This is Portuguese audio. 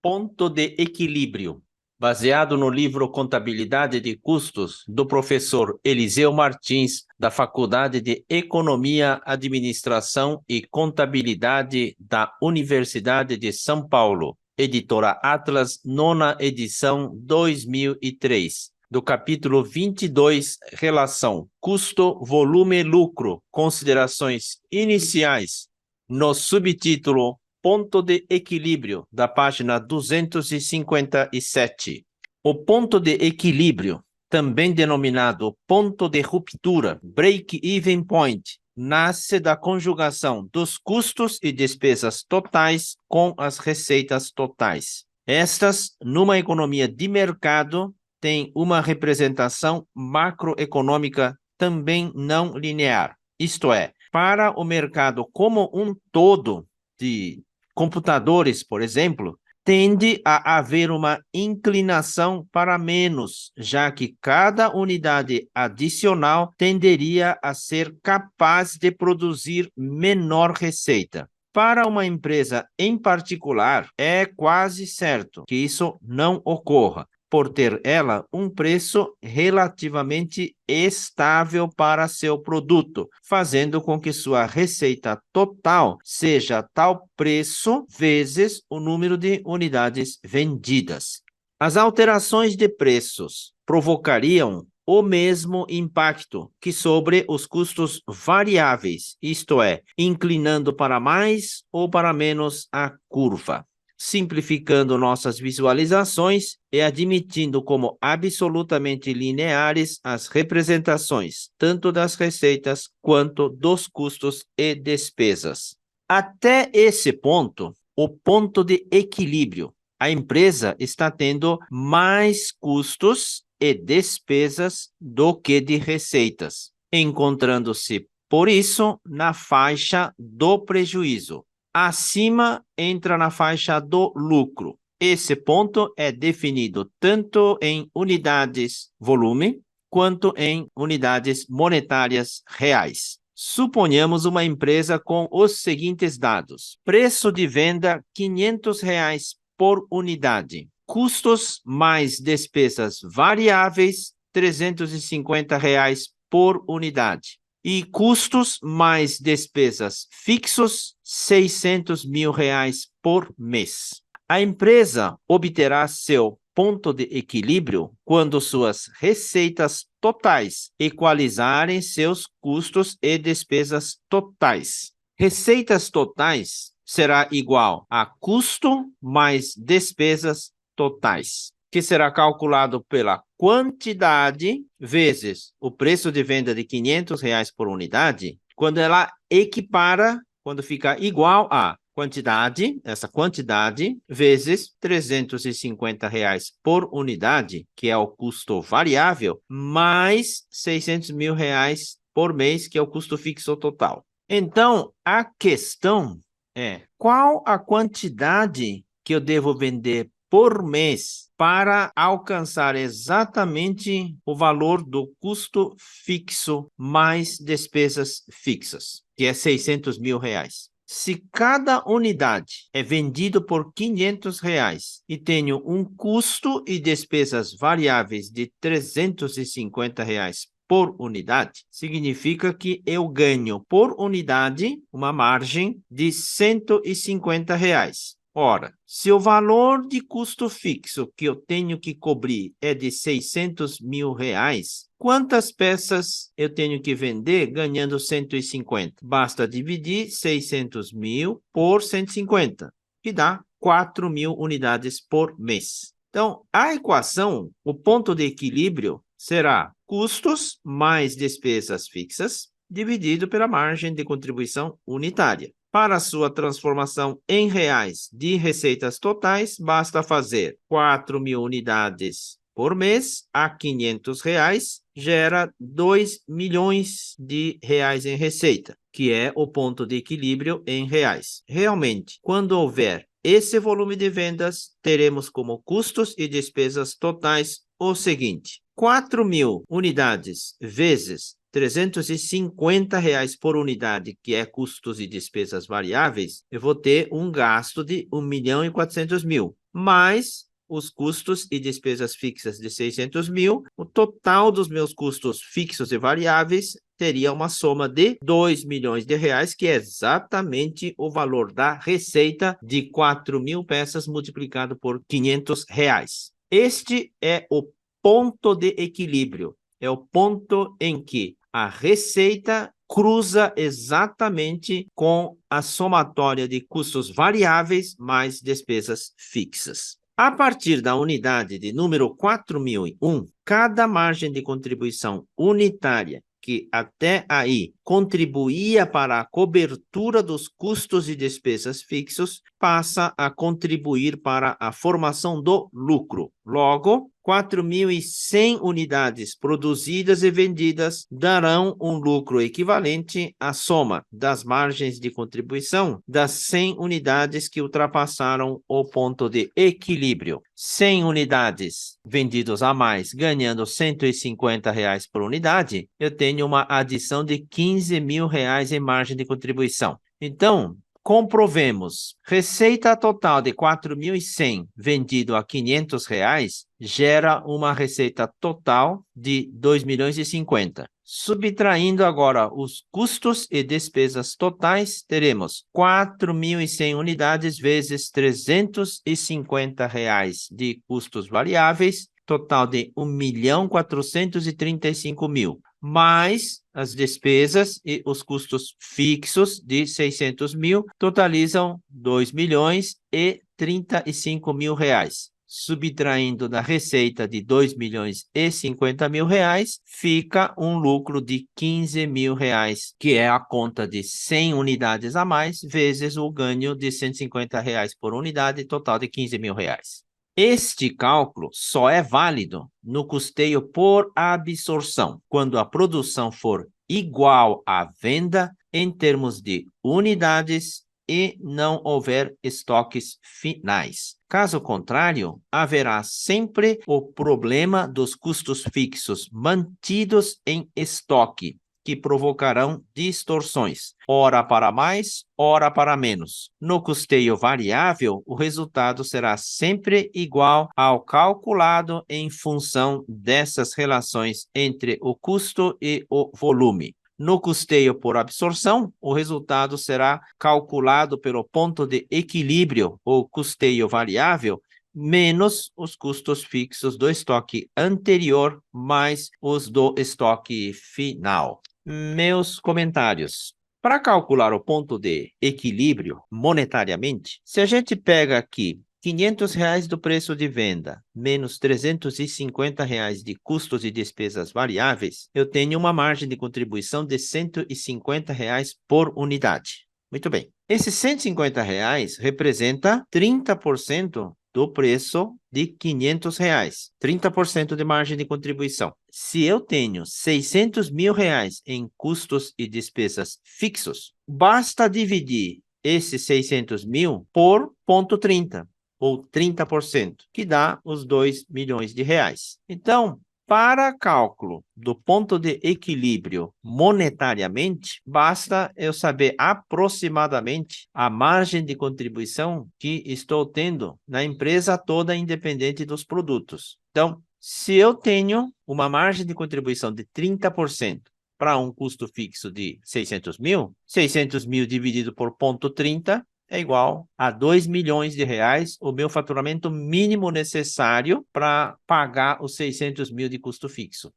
Ponto de equilíbrio, baseado no livro Contabilidade de Custos, do professor Eliseu Martins, da Faculdade de Economia, Administração e Contabilidade da Universidade de São Paulo, editora Atlas, 9ª edição, 2003. Do capítulo 22, Relação Custo, Volume, Lucro, Considerações Iniciais, no subtítulo Ponto de equilíbrio, da página 257. O ponto de equilíbrio, também denominado ponto de ruptura, break-even point, nasce da conjugação dos custos e despesas totais com as receitas totais. Estas, numa economia de mercado, têm uma representação macroeconômica também não linear. Isto é, para o mercado como um todo, de computadores, por exemplo, tende a haver uma inclinação para menos, já que cada unidade adicional tenderia a ser capaz de produzir menor receita. Para uma empresa em particular, é quase certo que isso não ocorra, por ter ela um preço relativamente estável para seu produto, fazendo com que sua receita total seja tal preço vezes o número de unidades vendidas. As alterações de preços provocariam o mesmo impacto que sobre os custos variáveis, isto é, inclinando para mais ou para menos a curva. Simplificando nossas visualizações e admitindo como absolutamente lineares as representações, tanto das receitas quanto dos custos e despesas. Até esse ponto, o ponto de equilíbrio, a empresa está tendo mais custos e despesas do que de receitas, encontrando-se, por isso, na faixa do prejuízo. Acima entra na faixa do lucro. Esse ponto é definido tanto em unidades volume quanto em unidades monetárias reais. Suponhamos uma empresa com os seguintes dados: preço de venda R$ 500 por unidade, custos mais despesas variáveis R$ 350 por unidade. E custos mais despesas fixos, R$ 600 mil por mês. A empresa obterá seu ponto de equilíbrio quando suas receitas totais equalizarem seus custos e despesas totais. Receitas totais será igual a custo mais despesas totais, que será calculado pela quantidade vezes o preço de venda de R$ 500 por unidade, quando ela equipara, quando fica igual a quantidade, essa quantidade, vezes R$ 350 por unidade, que é o custo variável, mais R$ 600 mil por mês, que é o custo fixo total. Então, a questão é, qual a quantidade que eu devo vender por mês para alcançar exatamente o valor do custo fixo mais despesas fixas, que é R$ 600 mil. Se cada unidade é vendido por R$ 500 e tenho um custo e despesas variáveis de R$ 350 por unidade, significa que eu ganho por unidade uma margem de R$ 150. Ora, se o valor de custo fixo que eu tenho que cobrir é de R$ 600 mil, quantas peças eu tenho que vender ganhando 150? Basta dividir 600 mil por 150, que dá 4 mil unidades por mês. Então, a equação, o ponto de equilíbrio, será custos mais despesas fixas dividido pela margem de contribuição unitária. Para sua transformação em reais de receitas totais, basta fazer 4 mil unidades por mês a R$ 500, gera 2 milhões de reais em receita, que é o ponto de equilíbrio em reais. Realmente, quando houver esse volume de vendas, teremos como custos e despesas totais o seguinte: 4 mil unidades vezes R$ R$ 350 por unidade, que é custos e despesas variáveis, eu vou ter um gasto de 1.400.000, mais os custos e despesas fixas de 600.000, o total dos meus custos fixos e variáveis teria uma soma de 2 milhões de reais, que é exatamente o valor da receita de 4.000 peças multiplicado por R$ 500. Este é o ponto de equilíbrio, é o ponto em que a receita cruza exatamente com a somatória de custos variáveis mais despesas fixas. A partir da unidade de número 4001, cada margem de contribuição unitária que até aí contribuía para a cobertura dos custos e despesas fixos, passa a contribuir para a formação do lucro. Logo, 4.100 unidades produzidas e vendidas darão um lucro equivalente à soma das margens de contribuição das 100 unidades que ultrapassaram o ponto de equilíbrio. 100 unidades vendidas a mais, ganhando R$ 150 por unidade, eu tenho uma adição de R$ 15.000 em margem de contribuição. Então, comprovemos, receita total de 4.100 vendido a R$ 500 gera uma receita total de 2.050.000. Subtraindo agora os custos e despesas totais, teremos 4.100 unidades vezes R$ 350 de custos variáveis, total de 1.435.000, mais as despesas e os custos fixos de 600.000, totalizam R$ 2.035.000. Subtraindo da receita de R$ 2.050.000, fica um lucro de R$ 15.000, que é a conta de 100 unidades a mais, vezes o ganho de R$ 150 por unidade, total de R$ 15.000. Este cálculo só é válido no custeio por absorção, quando a produção for igual à venda em termos de unidades e não houver estoques finais. Caso contrário, haverá sempre o problema dos custos fixos mantidos em estoque, que provocarão distorções, ora para mais, ora para menos. No custeio variável, o resultado será sempre igual ao calculado em função dessas relações entre o custo e o volume. No custeio por absorção, o resultado será calculado pelo ponto de equilíbrio, ou custeio variável, menos os custos fixos do estoque anterior, mais os do estoque final. Meus comentários. Para calcular o ponto de equilíbrio monetariamente, se a gente pega aqui R$ 500 do preço de venda, menos R$ 350 de custos e despesas variáveis, eu tenho uma margem de contribuição de R$ 150 por unidade. Muito bem. Esses R$ 150 representa 30% do preço de R$ 500, 30% de margem de contribuição. Se eu tenho R$ 600.000 em custos e despesas fixos, basta dividir esses 600.000 por 0,30, ou 30%, que dá os 2 milhões de reais. Então, para cálculo do ponto de equilíbrio monetariamente, basta eu saber aproximadamente a margem de contribuição que estou tendo na empresa toda, independente dos produtos. Então, se eu tenho uma margem de contribuição de 30% para um custo fixo de 600.000, 600.000 dividido por 0,30 é igual a 2 milhões de reais, o meu faturamento mínimo necessário para pagar os 600.000 de custo fixo.